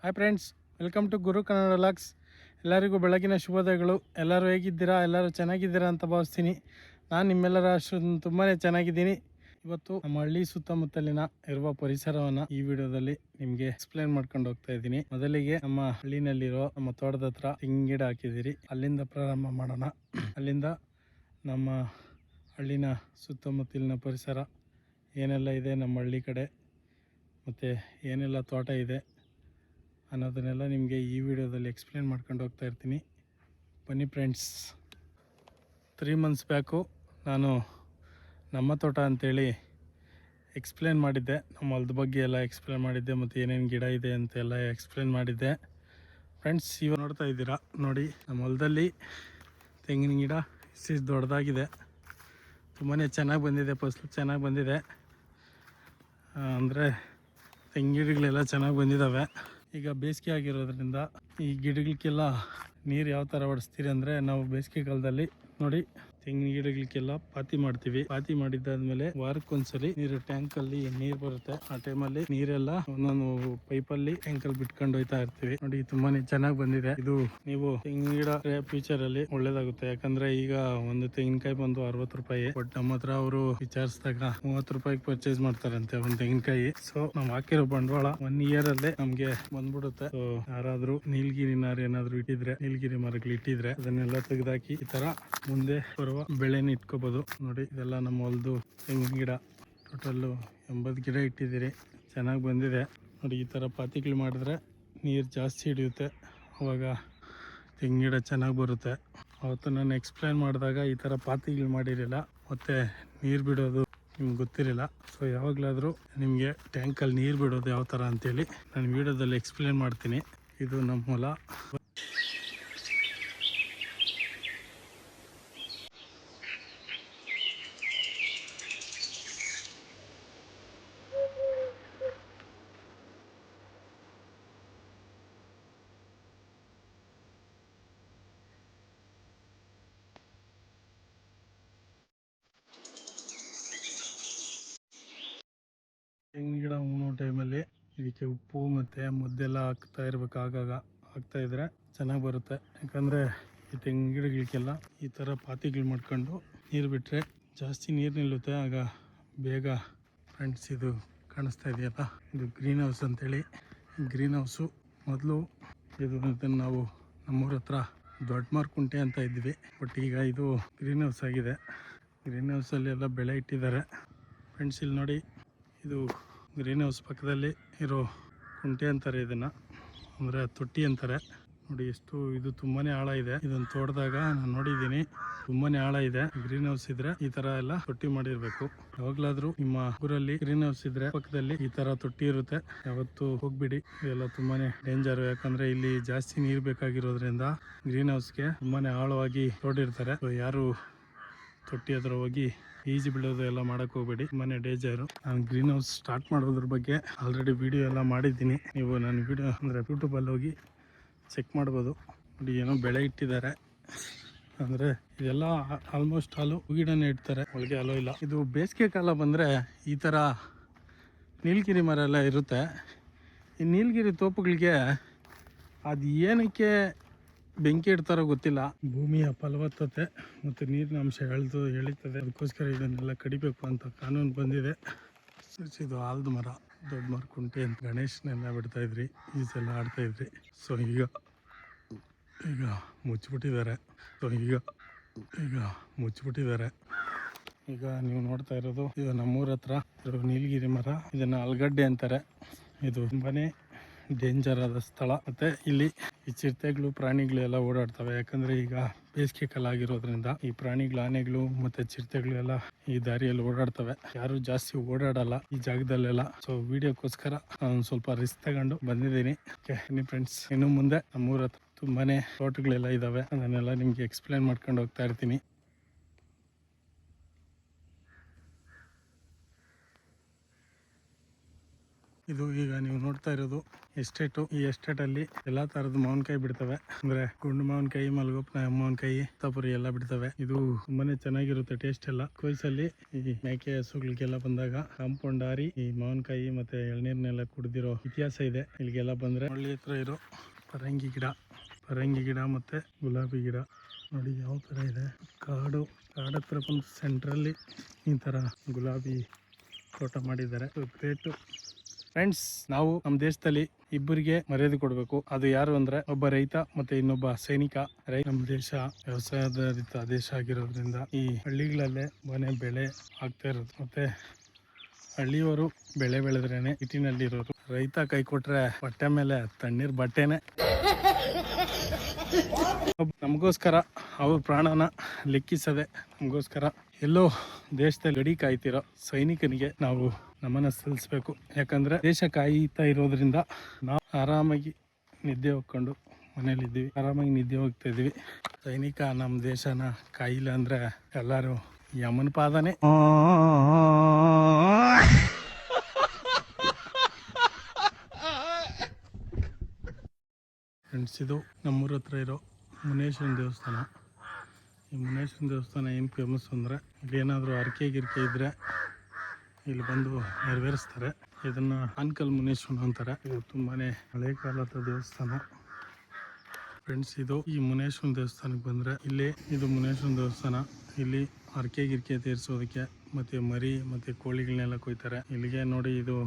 Hi friends, welcome to Guru Kannada logs. ಎಲ್ಲರಿಗೂ ಬೆಳಗಿನ ಶುಭೋದಯಗಳು. ಎಲ್ಲರೂ ಹೇಗಿದ್ದೀರಾ? ಎಲ್ಲರೂ ಚೆನ್ನಾಗಿದ್ದೀರಾ ಅಂತ ಭಾವಿಸ್ತೀನಿ. ನಾನು ನಿಮ್ಮೆಲ್ಲರ ತುಂಬಾ ಚೆನ್ನಾಗಿದ್ದೀನಿ. ಇವತ್ತು ನಮ್ಮ ಹಳ್ಳಿ ಸುತ್ತಮುತ್ತಲಿನ ಇರುವ ಪರಿಸರವನ್ನು ಈ ವಿಡಿಯೋದಲ್ಲಿ ನಿಮಗೆ ಎಕ್ಸ್ಪ್ಲೇನ್ ಮಾಡ್ಕೊಂಡು ಹೋಗ್ತಾ ಇದ್ದೀನಿ. ಮೊದಲಿಗೆ ನಮ್ಮ ಹಳ್ಳಿನಲ್ಲಿರೋ ನಮ್ಮ ತೋಟದ ಹತ್ರ ತೆಂಗಿನ ಗಿಡ ಹಾಕಿದ್ದೀರಿ, ಅಲ್ಲಿಂದ ಪ್ರಾರಂಭ ಮಾಡೋಣ. ಅಲ್ಲಿಂದ ನಮ್ಮ ಹಳ್ಳಿನ ಸುತ್ತಮುತ್ತಲಿನ ಪರಿಸರ ಏನೆಲ್ಲ ಇದೆ ನಮ್ಮ ಹಳ್ಳಿ ಕಡೆ, ಮತ್ತು ಏನೆಲ್ಲ ತೋಟ ಇದೆ ಅನ್ನೋದನ್ನೆಲ್ಲ ನಿಮಗೆ ಈ ವಿಡಿಯೋದಲ್ಲಿ ಎಕ್ಸ್ಪ್ಲೇನ್ ಮಾಡ್ಕೊಂಡು ಹೋಗ್ತಾ ಇರ್ತೀನಿ. ಬನ್ನಿ ಫ್ರೆಂಡ್ಸ್. 3 ಮಂತ್ಸ್ ಬ್ಯಾಕು ನಾನು ನಮ್ಮ ತೋಟ ಅಂಥೇಳಿ ಎಕ್ಸ್ಪ್ಲೇನ್ ಮಾಡಿದ್ದೆ. ನಮ್ಮ ಹೊಲದ ಬಗ್ಗೆ ಎಲ್ಲ ಎಕ್ಸ್ಪ್ಲೇನ್ ಮಾಡಿದ್ದೆ, ಮತ್ತು ಏನೇನು ಗಿಡ ಇದೆ ಅಂತೆಲ್ಲ ಎಕ್ಸ್ಪ್ಲೇನ್ ಮಾಡಿದ್ದೆ. ಫ್ರೆಂಡ್ಸ್, ಇವಾಗ ನೋಡ್ತಾ ಇದ್ದೀರಾ ನೋಡಿ, ನಮ್ಮ ಹೊಲದಲ್ಲಿ ತೆಂಗಿನ ಗಿಡ ಇಷ್ಟು ದೊಡ್ಡದಾಗಿದೆ. ತುಂಬಾ ಚೆನ್ನಾಗಿ ಬಂದಿದೆ, ಫಸಲು ಚೆನ್ನಾಗಿ ಬಂದಿದೆ. ಅಂದರೆ ತೆಂಗಿನ ಗಿಡಗಳೆಲ್ಲ ಚೆನ್ನಾಗಿ ಬಂದಿದ್ದಾವೆ. ಈಗ ಬೇಸಿಗೆ ಆಗಿರೋದ್ರಿಂದ ಈ ಗಿಡಗಳಿಗೆಲ್ಲ ನೀರು ಯಾವ ಥರ ಹೊಡಿಸ್ತೀರಿ ಅಂದರೆ, ನಾವು ಬೇಸಿಗೆ ಕಾಲದಲ್ಲಿ ನೋಡಿ ತೆಂಗಿನ ಗಿಡಗಳಿಗೆಲ್ಲ ಪಾತಿ ಮಾಡ್ತೀವಿ. ಪಾತಿ ಮಾಡಿದ್ದಾದ್ಮೇಲೆ ವಾರಕ್ಕೊಂದ್ಸಲಿ ನೀರು ಟ್ಯಾಂಕಲ್ಲಿ ನೀರು ಬರುತ್ತೆ. ಆ ಟೈಮಲ್ಲಿ ನೀರೆಲ್ಲ ಒಂದೊಂದು ಪೈಪಲ್ಲಿ ಟ್ಯಾಂಕಲ್ಲಿ ಬಿಟ್ಕೊಂಡು ಹೋಯ್ತಾ ಇರ್ತೀವಿ. ನೋಡಿ ತುಂಬಾನೇ ಚೆನ್ನಾಗಿ ಬಂದಿದೆ. ಇದು ನೀವು ತೆಂಗಿನ ಗಿಡ ಫ್ಯೂಚರ್ ಅಲ್ಲಿ ಒಳ್ಳೇದಾಗುತ್ತೆ. ಯಾಕಂದ್ರೆ ಈಗ ಒಂದು ತೆಂಗಿನಕಾಯಿ ಬಂದು 60 ರೂಪಾಯಿ, ಬಟ್ ನಮ್ಮ ಹತ್ರ ಅವರು ವಿಚಾರಿಸಿದಾಗ 30 ರೂಪಾಯಿಗೆ ಪರ್ಚೇಸ್ ಮಾಡ್ತಾರಂತೆ ಒಂದು ತೆಂಗಿನಕಾಯಿ. ಸೊ ನಾವು ಹಾಕಿರೋ ಬಂಡವಾಳ 1 ಇಯರ್ ಅಲ್ಲೇ ನಮ್ಗೆ ಬಂದ್ಬಿಡುತ್ತೆ. ಸೊ ಯಾರಾದ್ರೂ ನೀಲಗಿರಿ ನಾರು ಏನಾದ್ರು ಇಟ್ಟಿದ್ರೆ, ನೀಲಗಿರಿ ಮರಗಳು ಇಟ್ಟಿದ್ರೆ ಅದನ್ನೆಲ್ಲ ತೆಗೆದಾಕಿ ಈ ತರ ಮುಂದೆ ಬರುವ ಬೆಳೆನ ಇಟ್ಕೋಬಹುದು. ನೋಡಿ ಇದೆಲ್ಲ ನಮ್ಮ ಹೊಲದು ತೆಂಗಿನ ಗಿಡ. ಟೋಟಲ್ಲು 80 ಗಿಡ ಇಟ್ಟಿದ್ದೀರಿ, ಚೆನ್ನಾಗಿ ಬಂದಿದೆ. ನೋಡಿ ಈ ಥರ ಪಾತಿಗಳು ಮಾಡಿದ್ರೆ ನೀರು ಜಾಸ್ತಿ ಹಿಡಿಯುತ್ತೆ, ಅವಾಗ ತೆಂಗಿನ ಗಿಡ ಚೆನ್ನಾಗಿ ಬರುತ್ತೆ. ಅವತ್ತು ನಾನು ಎಕ್ಸ್ಪ್ಲೇನ್ ಮಾಡಿದಾಗ ಈ ಥರ ಪಾತಿಗಳು ಮಾಡಿರಲಿಲ್ಲ, ಮತ್ತು ನೀರು ಬಿಡೋದು ನಿಮ್ಗೆ ಗೊತ್ತಿರಲಿಲ್ಲ. ಸೊ ಯಾವಾಗಲಾದರೂ ನಿಮಗೆ ಟ್ಯಾಂಕಲ್ಲಿ ನೀರು ಬಿಡೋದು ಯಾವ ಥರ ಅಂತೇಳಿ ನಾನು ವಿಡಿಯೋದಲ್ಲಿ ಎಕ್ಸ್ಪ್ಲೇನ್ ಮಾಡ್ತೀನಿ. ಇದು ನಮ್ಮ ಹೊಲ. ತೆಂಗಿನ ಗಿಡ ಉಣ್ಣೋ ಟೈಮಲ್ಲಿ ಇದಕ್ಕೆ ಉಪ್ಪು ಮತ್ತು ಮದ್ದೆಲ್ಲ ಹಾಕ್ತಾ ಇರ್ಬೇಕು. ಆಗಾಗ ಹಾಕ್ತಾ ಇದ್ರೆ ಚೆನ್ನಾಗಿ ಬರುತ್ತೆ. ಯಾಕಂದರೆ ಈ ತೆಂಗಿನ ಗಿಡಗಳಿಗೆಲ್ಲ ಈ ಥರ ಪಾತಿಗಳು ಮಾಡ್ಕೊಂಡು ನೀರು ಬಿಟ್ಟರೆ ಜಾಸ್ತಿ ನೀರು ನಿಲ್ಲುತ್ತೆ, ಆಗ ಬೇಗ. ಫ್ರೆಂಡ್ಸ್, ಇದು ಕಾಣಿಸ್ತಾ ಇದೆಯಲ್ಲ, ಇದು ಗ್ರೀನ್ ಹೌಸ್ ಅಂತೇಳಿ. ಗ್ರೀನ್ ಹೌಸು ಮೊದಲು ಇದನ್ನು ನಾವು ನಮ್ಮೂರ ಹತ್ರ ದೊಡ್ಡ ಮಾರ್ಕುಂಟೆ ಅಂತ ಇದ್ವಿ, ಬಟ್ ಈಗ ಇದು ಗ್ರೀನ್ ಹೌಸ್ ಆಗಿದೆ. ಗ್ರೀನ್ ಹೌಸಲ್ಲಿ ಎಲ್ಲ ಬೆಳೆ ಇಟ್ಟಿದ್ದಾರೆ. ಫ್ರೆಂಡ್ಸ್, ಇಲ್ಲಿ ನೋಡಿ, ಇದು ಗ್ರೀನ್ ಹೌಸ್ ಪಕ್ಕದಲ್ಲಿ ಇರೋ ಕುಂಟೆ ಅಂತಾರೆ ಇದನ್ನು, ಅಂದರೆ ತೊಟ್ಟಿ ಅಂತಾರೆ. ನೋಡಿ ಎಷ್ಟು ಇದು ತುಂಬಾ ಆಳ ಇದೆ. ಇದನ್ನು ತೋಟದಾಗ ನಾನು ನೋಡಿದ್ದೀನಿ, ತುಂಬಾ ಆಳ ಇದೆ. ಗ್ರೀನ್ ಹೌಸ್ ಇದ್ರೆ ಈ ತರ ಎಲ್ಲ ತೊಟ್ಟಿ ಮಾಡಿರ್ಬೇಕು. ಯಾವಾಗ್ಲಾದ್ರೂ ನಿಮ್ಮ ಊರಲ್ಲಿ ಗ್ರೀನ್ ಹೌಸ್ ಇದ್ರೆ ಪಕ್ಕದಲ್ಲಿ ಈ ತರ ತೊಟ್ಟಿ ಇರುತ್ತೆ, ಯಾವತ್ತು ಹೋಗ್ಬಿಡಿ. ಇದೆಲ್ಲ ತುಂಬಾನೇ ಡೇಂಜರ್, ಯಾಕಂದ್ರೆ ಇಲ್ಲಿ ಜಾಸ್ತಿ ನೀರು ಬೇಕಾಗಿರೋದ್ರಿಂದ ಗ್ರೀನ್ ಹೌಸ್ಗೆ ತುಂಬಾನೇ ಆಳವಾಗಿ ತೋಡಿರ್ತಾರೆ. ಯಾರು ತೊಟ್ಟಿ ಹತ್ರ ಹೋಗಿ ಈಜಿ ಬಿಡೋದು ಎಲ್ಲ ಮಾಡಕ್ ಹೋಗ್ಬೇಡಿ, ಮನೆ ಡೇಂಜರು. ನಾನು ಗ್ರೀನ್ ಹೌಸ್ ಸ್ಟಾರ್ಟ್ ಮಾಡೋದ್ರ ಬಗ್ಗೆ ಆಲ್ರೆಡಿ ವಿಡಿಯೋ ಎಲ್ಲ ಮಾಡಿದ್ದೀನಿ. ನೀವು ನನ್ನ ವಿಡಿಯೋ ಅಂದರೆ ಯೂಟ್ಯೂಬಲ್ಲಿ ಹೋಗಿ ಚೆಕ್ ಮಾಡ್ಬೋದು. ನೋಡಿ ಏನೋ ಬೆಳೆ ಇಟ್ಟಿದ್ದಾರೆ, ಅಂದರೆ ಇದೆಲ್ಲ ಆಲ್ಮೋಸ್ಟ್ ಹಾಲು ಗಿಡನೇ ಇಡ್ತಾರೆ, ಒಳಗೆ ಅಲೋ ಇಲ್ಲ. ಇದು ಬೇಸಿಗೆ ಕಾಲ ಬಂದರೆ ಈ ಥರ ನೀಲಗಿರಿ ಮರ ಎಲ್ಲ ಇರುತ್ತೆ. ಈ ನೀಲಗಿರಿ ತೋಪುಗಳಿಗೆ ಅದು ಏನಕ್ಕೆ ಬೆಂಕಿ ಇಡ್ತಾರೋ ಗೊತ್ತಿಲ್ಲ. ಭೂಮಿಯ ಫಲವತ್ತತೆ ಮತ್ತು ನೀರಿನ ಅಂಶ ಎಳೀತದೆ, ಅದಕ್ಕೋಸ್ಕರ ಇದನ್ನೆಲ್ಲ ಕಡಿಬೇಕು ಅಂತ ಕಾನೂನು ಬಂದಿದೆ. ಇದು ಆಲದ ಮರ, ದೊಡ್ಡ ಮರ ಕುಂಟೆ ಅಂತ ಗಣೇಶನೆಲ್ಲ ಬಿಡ್ತಾ ಇದ್ರಿ, ಈಜೆಲ್ಲ ಆಡ್ತಾ ಇದ್ರಿ. ಸೊ ಈಗ ಮುಚ್ಚಿಬಿಟ್ಟಿದ್ದಾರೆ. ಈಗ ನೀವು ನೋಡ್ತಾ ಇರೋದು, ಇದು ನಮ್ಮೂರ ಹತ್ರ ಇರೋ ನೀಲಗಿರಿ ಮರ. ಇದನ್ನ ಆಲೂಗಡ್ಡೆ ಅಂತಾರೆ. ಇದು ತುಂಬಾನೇ ಡೇಂಜರ್ ಆದ ಸ್ಥಳ. ಮತ್ತೆ ಇಲ್ಲಿ ಈ ಚಿರತೆಗಳು, ಪ್ರಾಣಿಗಳು ಎಲ್ಲ ಓಡಾಡ್ತವೆ. ಯಾಕಂದ್ರೆ ಈಗ ಬೇಸಿಗೆ ಕಾಲ ಆಗಿರೋದ್ರಿಂದ ಈ ಪ್ರಾಣಿಗಳು, ಆನೆಗಳು ಮತ್ತೆ ಚಿರತೆಗಳು ಎಲ್ಲ ಈ ದಾರಿಯಲ್ಲಿ ಓಡಾಡ್ತವೆ. ಯಾರು ಜಾಸ್ತಿ ಓಡಾಡಲ್ಲ ಈ ಜಾಗದಲ್ಲೆಲ್ಲ. ಸೊ ವಿಡಿಯೋಕ್ಕೋಸ್ಕರ ನಾನು ಸ್ವಲ್ಪ ರಿಸ್ಕ್ ತಗೊಂಡು ಬಂದಿದ್ದೀನಿ. ಫ್ರೆಂಡ್ಸ್, ಇನ್ನು ಮುಂದೆ ನಮ್ಮೂರ ಹತ್ರ ತುಂಬಾನೇ ತೋಟಗಳೆಲ್ಲ ಇದಾವೆ, ಅದನ್ನೆಲ್ಲ ನಿಮ್ಗೆ ಎಕ್ಸ್ಪ್ಲೇನ್ ಮಾಡ್ಕೊಂಡು ಹೋಗ್ತಾ ಇರ್ತೀನಿ. ಇದು ಈಗ ನೀವು ನೋಡ್ತಾ ಇರೋದು ಎಸ್ಟೇಟು. ಈ ಎಸ್ಟೇಟಲ್ಲಿ ಎಲ್ಲಾ ತರದ ಮಾವಿನಕಾಯಿ ಬಿಡ್ತವೆ. ಅಂದ್ರೆ ಗುಂಡು ಮಾವಿನಕಾಯಿ, ಮಲ್ಗೋಪ್ನ ಮಾವಿನಕಾಯಿ, ತಪುರಿ ಎಲ್ಲ ಬಿಡ್ತವೆ. ಇದು ತುಂಬಾನೇ ಚೆನ್ನಾಗಿರುತ್ತೆ ಟೇಸ್ಟ್ ಎಲ್ಲ. ಕೊಯ್ಸಲ್ಲಿ ಈ ಮೇಕೆ ಹಸುಗಳಿಗೆಲ್ಲ ಬಂದಾಗ ಕಾಂಪೌಂಡ್ ಹಾರಿ ಈ ಮಾವಿನಕಾಯಿ ಮತ್ತೆ ಎಳ್ನೀರ್ನೆಲ್ಲ ಕುಡಿದಿರೋ ಇತಿಹಾಸ ಇದೆ. ಇಲ್ಲಿಗೆಲ್ಲ ಬಂದ್ರೆ ಹಳ್ಳಿ ಹತ್ರ ಇರೋ ಪರಂಗಿ ಗಿಡ ಮತ್ತೆ ಗುಲಾಬಿ ಗಿಡ ನೋಡಿ ಯಾವ ತರ ಇದೆ. ಕಾಡು ಹತ್ರ ಬಂದು ಸೆಂಟ್ರಲ್ಲಿ ಈ ತರ ಗುಲಾಬಿ ತೋಟ ಮಾಡಿದ್ದಾರೆ. Great friends. ನಾವು ನಮ್ಮ ದೇಶದಲ್ಲಿ ಇಬ್ಬರಿಗೆ ಮರ್ಯಾದೆ ಕೊಡಬೇಕು. ಅದು ಯಾರು ಅಂದ್ರೆ ಒಬ್ಬ ರೈತ ಮತ್ತೆ ಇನ್ನೊಬ್ಬ ಸೈನಿಕ. ನಮ್ಮ ದೇಶ ವ್ಯವಸಾಯಾಧಾರಿತ ದೇಶ ಆಗಿರೋದ್ರಿಂದ ಈ ಹಳ್ಳಿಗಳಲ್ಲೇ ಮನೆ ಬೆಳೆ ಆಗ್ತಾ ಇರೋದು. ಮತ್ತೆ ಹಳ್ಳಿಯವರು ಬೆಳೆ ಬೆಳೆದ್ರೇನೆ ಸಿಟಿನಲ್ಲಿ ಇರೋರು. ರೈತ ಕೈ ಕೊಟ್ರೆ ಬಟ್ಟೆ ಮೇಲೆ ತಣ್ಣೀರ್ ಬಟ್ಟೆನೆ. ನಮಗೋಸ್ಕರ ಅವ್ರ ಪ್ರಾಣನ ಲೆಕ್ಕಿಸದೆ ನಮಗೋಸ್ಕರ ಎಲ್ಲೋ ದೇಶದಲ್ಲಿ ಗಡಿ ಕಾಯ್ತಿರೋ ಸೈನಿಕನಿಗೆ ನಾವು ನಮನ ಸಲ್ಲಿಸಬೇಕು. ಯಾಕಂದ್ರೆ ದೇಶ ಕಾಯ್ತಾ ಇರೋದ್ರಿಂದ ನಾವು ಆರಾಮಾಗಿ ನಿದ್ದೆ ಹೋಗ್ಕೊಂಡು ಮನೇಲಿದ್ದೀವಿ, ಆರಾಮಾಗಿ ನಿದ್ದೆ ಹೋಗ್ತಾ ಇದೀವಿ. ಸೈನಿಕ ನಮ್ಮ ದೇಶನ ಕಾಯಿಲ್ಲ ಅಂದ್ರೆ ಎಲ್ಲರೂ ಯಮನ ಪಾದನೆ. ಫ್ರೆಂಡ್ಸ್, ಇದು ನಮ್ಮೂರ ಹತ್ರ ಇರೋ ಮುನೇಶ್ವರನ ದೇವಸ್ಥಾನ. ಈ ಮುನೇಶ್ವರನ ದೇವಸ್ಥಾನ ಏನು ಫೇಮಸ್ ಅಂದರೆ ಇಲ್ಲೇನಾದರೂ ಅರ್ಕೆ ಗಿರ್ಕೆ ಇದ್ದರೆ ಇಲ್ಲಿ ಬಂದು ನೆರವೇರಿಸ್ತಾರೆ. ಇದನ್ನು ಆನ್ಕಲ್ ಮುನೇಶ್ವರನ ಅಂತಾರೆ. ಇದು ತುಂಬಾ ಹಳೆ ಕಾಲದ ದೇವಸ್ಥಾನ. ಫ್ರೆಂಡ್ಸ್, ಇದು ಈ ಮುನೇಶ್ವರನ ದೇವಸ್ಥಾನಕ್ಕೆ ಬಂದರೆ ಇದು ಮುನೇಶ್ವರನ ದೇವಸ್ಥಾನ. ಇಲ್ಲಿ ಅರ್ಕೆ ಗಿರ್ಕೆ ತೀರಿಸೋದಕ್ಕೆ ಮತ್ತು ಮರಿ ಮತ್ತು ಕೋಳಿಗಳನ್ನೆಲ್ಲ ಕೊಯ್ತಾರೆ. ಇಲ್ಲಿಗೆ ನೋಡಿ, ಇದು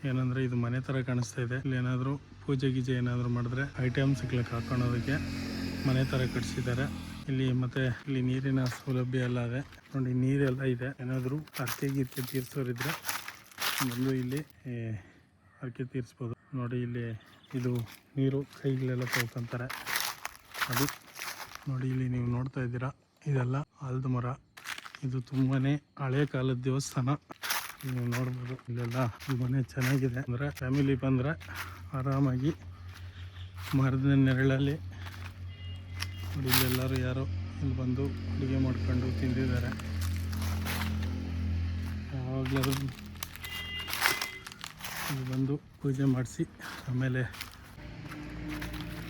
ಏನಂದರೆ ಇದು ಮನೆ ಥರ ಕಾಣಿಸ್ತಾ ಇದೆ. ಇಲ್ಲಿ ಏನಾದರೂ ಪೂಜೆ ಗೀಜೆ ಏನಾದರೂ ಮಾಡಿದ್ರೆ ಐಟಮ್ಸ್ಗಳಿಗೆ ಹಾಕೊಳ್ಳೋದಕ್ಕೆ ಮನೆ ಥರ ಕಟ್ಸಿದ್ದಾರೆ. ಇಲ್ಲಿ ಮತ್ತೆ ಇಲ್ಲಿ ನೀರಿನ ಸೌಲಭ್ಯ ಎಲ್ಲ ಇದೆ ನೋಡಿ, ನೀರೆಲ್ಲ ಇದೆ. ಏನಾದರೂ ಅರ್ಕೆ ಗಿರ್ಕೆ ತೀರ್ಸೋರಿದ್ರೆ ಬಂದು ಇಲ್ಲಿ ಅರ್ಕೆ ತೀರಿಸ್ಬೋದು ನೋಡಿ. ಇಲ್ಲಿ ಇದು ನೀರು ಕೈಗಳೆಲ್ಲ ತೊಳ್ಕೊಂತಾರೆ. ಅದು ನೋಡಿ, ಇಲ್ಲಿ ನೀವು ನೋಡ್ತಾ ಇದ್ದೀರಾ, ಇದೆಲ್ಲ ಆಲದ ಮರ. ಇದು ತುಂಬಾ ಹಳೆ ಕಾಲದ ದೇವಸ್ಥಾನ. ನೀವು ನೋಡ್ಬೋದು, ಇಲ್ಲೆಲ್ಲ ತುಂಬಾ ಚೆನ್ನಾಗಿದೆ. ಅಂದರೆ ಫ್ಯಾಮಿಲಿ ಬಂದರೆ ಆರಾಮಾಗಿ ಮರದ ನೆರಳಲ್ಲಿ ನೋಡಿ, ಇಲ್ಲೆಲ್ಲರೂ ಯಾರೋ ಇಲ್ಲಿ ಬಂದು ಅಡುಗೆ ಮಾಡ್ಕೊಂಡು ತಿಂದಿದ್ದಾರೆ. ಯಾವಾಗಲೂ ಇಲ್ಲಿ ಬಂದು ಪೂಜೆ ಮಾಡಿಸಿ ಆಮೇಲೆ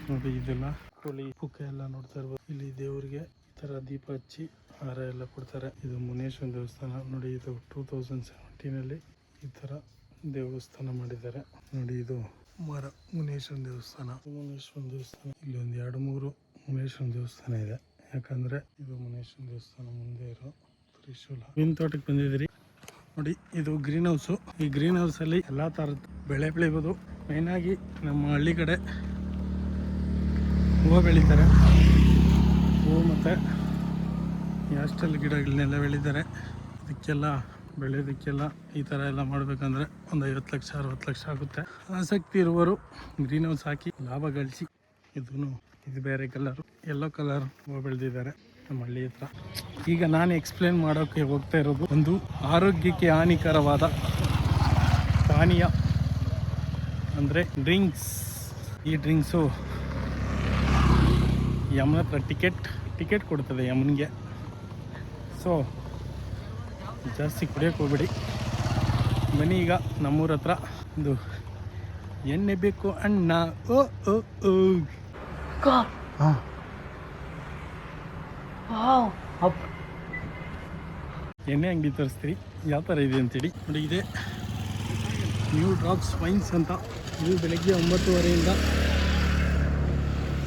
ನೋಡಿ, ಇದೆಲ್ಲ ಕೋಳಿ ಪುಕ್ಕ ಎಲ್ಲ ನೋಡ್ತಾ ಇರ್ಬೋದು. ಇಲ್ಲಿ ದೇವರಿಗೆ ಈ ಥರ ದೀಪ ಹಚ್ಚಿ ಹಾರ ಎಲ್ಲ ಕೊಡ್ತಾರೆ. ಇದು ಮುನೇಶ್ವರನ ದೇವಸ್ಥಾನ ನೋಡಿ. ಇದು 2017ನಲ್ಲಿ ಈ ಥರ ದೇವಸ್ಥಾನ ಮಾಡಿದ್ದಾರೆ ನೋಡಿ. ಇದು ಮರ ಮುನೇಶ್ವರನ ದೇವಸ್ಥಾನ. ಇಲ್ಲಿ ಒಂದು 2-3 ಮುನೇಶ್ವರನ ದೇವಸ್ಥಾನ ಇದೆ. ಯಾಕಂದ್ರೆ ಇದು ಮುನೇಶ್ವರನ ದೇವಸ್ಥಾನ ಮುಂದೆ ಇರೋ ತ್ರಿಶೂಲ. ಮೀನು ತೋಟಕ್ಕೆ ಬಂದಿದ್ದೀರಿ ನೋಡಿ. ಇದು ಗ್ರೀನ್ ಹೌಸು. ಈ ಗ್ರೀನ್ ಹೌಸಲ್ಲಿ ಎಲ್ಲ ಥರದ ಬೆಳೆ ಬೆಳಿಬೋದು. ಮೇಯ್ನಾಗಿ ನಮ್ಮ ಹಳ್ಳಿ ಕಡೆ ಹೂವು ಬೆಳೀತಾರೆ. ಹೂವು ಮತ್ತು ಯಾಸ್ಟಲ್ ಗಿಡಗಳನ್ನೆಲ್ಲ ಬೆಳೀತಾರೆ. ಇದಕ್ಕೆಲ್ಲ ಬೆಳೆಯೋದಕ್ಕೆಲ್ಲ ಈ ಥರ ಎಲ್ಲ ಮಾಡಬೇಕಂದ್ರೆ ಒಂದು 50 ಲಕ್ಷ 60 ಲಕ್ಷ ಆಗುತ್ತೆ. ಆಸಕ್ತಿ ಇರುವವರು ಗ್ರೀನ್ ಹೌಸ್ ಹಾಕಿ ಲಾಭ ಗಳಿಸಿ. ಇದು ಬೇರೆ ಕಲರು, ಯೆಲ್ಲೋ ಕಲರ್ ಹೂವು ಬೆಳೆದಿದ್ದಾರೆ ನಮ್ಮ ಹಳ್ಳಿ ಹತ್ರ. ಈಗ ನಾನು ಎಕ್ಸ್ಪ್ಲೇನ್ ಮಾಡೋಕ್ಕೆ ಹೋಗ್ತಾ ಇರೋದು ಒಂದು ಆರೋಗ್ಯಕ್ಕೆ ಹಾನಿಕರವಾದ ಪಾನೀಯ ಅಂದರೆ ಡ್ರಿಂಕ್ಸ್. ಈ ಡ್ರಿಂಕ್ಸು ಯಮನ ಹತ್ರ ಟಿಕೆಟ್ ಕೊಡ್ತದೆ ಯಮನಿಗೆ. ಸೊ ಜಾಸ್ತಿ ಕುಡಿಯೋಕೆ ಹೋಗ್ಬೇಡಿ. ಬನ್ನಿ, ಈಗ ನಮ್ಮೂರ ಹತ್ರ ಒಂದು ಎಣ್ಣೆ ಬೇಕು ಅಣ್ಣ. ಎಣ್ಣೆ ಅಂಗಡಿ ತರಿಸ್ತೀರಿ, ಯಾವ ಥರ ಇದೆ ಅಂತೇಳಿ ನೋಡಿ. ಇದೆ ನ್ಯೂ ಡ್ರಾಪ್ಸ್ ವೈನ್ಸ್ ಅಂತ. ಇದು ಬೆಳಗ್ಗೆ 9:30ಯಿಂದ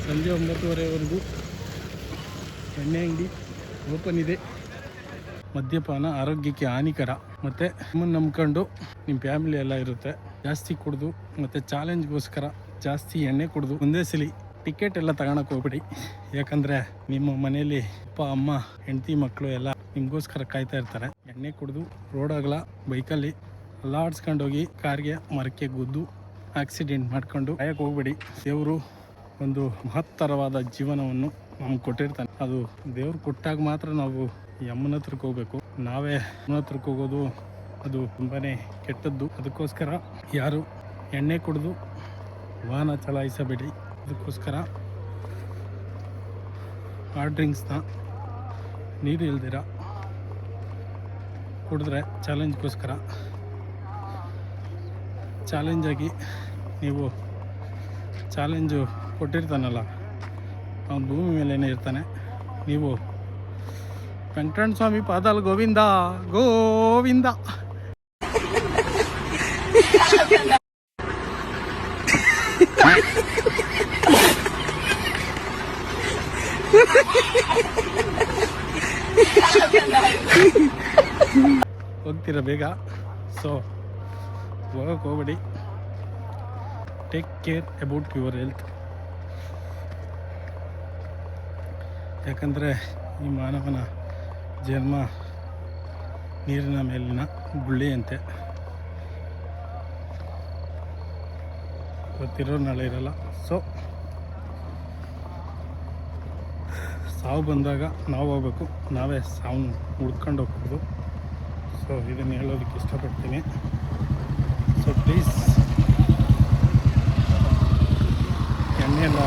ಸಂಜೆ 9:30ವರೆಗೂ ಎಣ್ಣೆ ಅಂಗಡಿ ಓಪನ್ ಇದೆ. ಮದ್ಯಪಾನ ಆರೋಗ್ಯಕ್ಕೆ ಹಾನಿಕರ. ಮತ್ತು ನಿಮ್ಮನ್ನು ನಂಬ್ಕೊಂಡು ನಿಮ್ಮ ಫ್ಯಾಮಿಲಿ ಎಲ್ಲ ಇರುತ್ತೆ. ಜಾಸ್ತಿ ಕುಡಿದು ಮತ್ತು ಚಾಲೆಂಜ್ಗೋಸ್ಕರ ಜಾಸ್ತಿ ಎಣ್ಣೆ ಕುಡಿದು ಒಂದೇ ಸಲ ಟಿಕೆಟ್ ಎಲ್ಲ ತಗೊಳಕ್ಕೆ ಹೋಗ್ಬಿಡಿ. ಯಾಕಂದರೆ ನಿಮ್ಮ ಮನೇಲಿ ಅಪ್ಪ ಅಮ್ಮ ಹೆಂಡತಿ ಮಕ್ಕಳು ಎಲ್ಲ ನಿಮಗೋಸ್ಕರ ಕಾಯ್ತಾ ಇರ್ತಾರೆ. ಎಣ್ಣೆ ಕುಡಿದು ರೋಡಾಗಲ ಬೈಕಲ್ಲಿ ಅಲ್ಲಾಡ್ಸ್ಕೊಂಡೋಗಿ ಕಾರ್ಗೆ ಮರಕ್ಕೆ ಗುದ್ದು ಆಕ್ಸಿಡೆಂಟ್ ಮಾಡ್ಕೊಂಡು ಕಾಯಕ್ಕೆ ಹೋಗ್ಬೇಡಿ. ದೇವರು ಒಂದು ಮಹತ್ತರವಾದ ಜೀವನವನ್ನು ನಮ್ಗೆ ಕೊಟ್ಟಿರ್ತಾನೆ. ಅದು ದೇವ್ರು ಕೊಟ್ಟಾಗ ಮಾತ್ರ ನಾವು ಯಮ್ಮನ ಹತ್ರಕ್ಕೆ ಹೋಗ್ಬೇಕು. ನಾವೇ ಯಮ್ಮನ ಹತ್ರಕ್ಕೆ ಹೋಗೋದು ಅದು ತುಂಬಾ ಕೆಟ್ಟದ್ದು. ಅದಕ್ಕೋಸ್ಕರ ಯಾರು ಎಣ್ಣೆ ಕುಡಿದು ವಾಹನ ಚಲಾಯಿಸಬೇಡಿ. ಅದಕ್ಕೋಸ್ಕರ ಆ ಡ್ರಿಂಕ್ಸ್ನ ನೀರು ಇಲ್ದಿರ ಕುಡಿದ್ರೆ ಚಾಲೆಂಜ್ಗೋಸ್ಕರ ಚಾಲೆಂಜಾಗಿ ನೀವು ಚಾಲೆಂಜು ಕೊಟ್ಟಿರ್ತಾನಲ್ಲ ಅವನು ಭೂಮಿ ಮೇಲೇ ಇರ್ತಾನೆ. ನೀವು ವೆಂಕಟರಮಣ ಸ್ವಾಮಿ ಪಾದಾಲ್ ಗೋವಿಂದ ಗೋವಿಂದ. ಹೋಗ್ತೀರ ಬೇಗ, ಸೊ ಹೋಗಕ್ಕೆ ಹೋಗ್ಬೇಡಿ. Take care about your health. ಯಾಕಂದರೆ ಈ ಮಾನವನ ಜನ್ಮ ನೀರಿನ ಮೇಲಿನ ಗುಳ್ಳೆಯಂತೆ, ಇವತ್ತಿರೋ ನಾಳೆ ಇರಲ್ಲ. ಸೊ ಸಾವು ಬಂದಾಗ ನಾವು ಹೋಗ್ಬೇಕು, ನಾವೇ ಸಾವನ್ನ ಹುಡ್ಕೊಂಡು ಹೋಗ್ಬೋದು. ಸೊ ಇದನ್ನು ಹೇಳೋದಕ್ಕೆ ಇಷ್ಟಪಡ್ತೀನಿ. ಸೊ ಪ್ಲೀಸ್ ಎಣ್ಣೆ ಎಲ್ಲ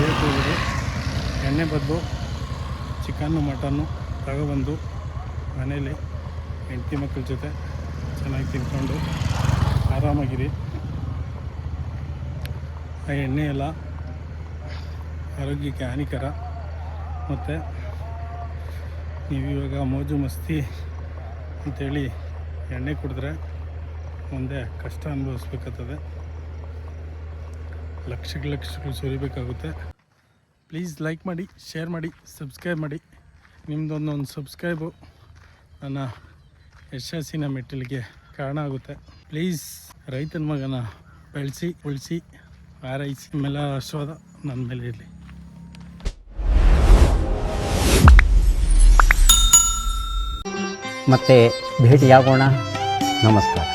ಬೇಕು, ಎಣ್ಣೆ ಬದಲು ಚಿಕನ್ನು ಮಟನ್ನು ತಗೊಬಂದು ಮನೇಲಿ ಹೆಂಡತಿ ಮಕ್ಕಳ ಜೊತೆ ಚೆನ್ನಾಗಿ ತಿನ್ಕೊಂಡು ಆರಾಮಾಗಿರಿ. ಆ ಎಣ್ಣೆ ಎಲ್ಲ ಆರೋಗ್ಯಕ್ಕೆ ಹಾನಿಕರ. ಮತ್ತು ನೀವು ಇವಾಗ ಮೋಜು ಮಸ್ತಿ ಅಂಥೇಳಿ ಎಣ್ಣೆ ಕುಡಿದ್ರೆ ಮುಂದೆ ಕಷ್ಟ ಅನುಭವಿಸ್ಬೇಕಾಗ್ತದೆ, ಲಕ್ಷಗಳು ಸುರಿಬೇಕಾಗುತ್ತೆ. ಪ್ಲೀಸ್ ಲೈಕ್ ಮಾಡಿ, ಶೇರ್ ಮಾಡಿ, ಸಬ್ಸ್ಕ್ರೈಬ್ ಮಾಡಿ. ನಿಮ್ಮದೊಂದೊಂದು ಸಬ್ಸ್ಕ್ರೈಬು ನನ್ನ ಯಶಸ್ಸಿನ ಮೆಟ್ಟಿಲಿಗೆ ಕಾರಣ ಆಗುತ್ತೆ. ಪ್ಲೀಸ್ ರೈತನ ಮಗನ ಬೆಳೆಸಿ ಉಳಿಸಿ ಆರೈಸಿ. ನಿಮ್ಮೆಲ್ಲ ಆಶೀರ್ವಾದ ನನ್ನ ಮೇಲೆ ಇರಲಿ. ಮತ್ತೆ ಭೇಟಿಯಾಗೋಣ. ನಮಸ್ಕಾರ.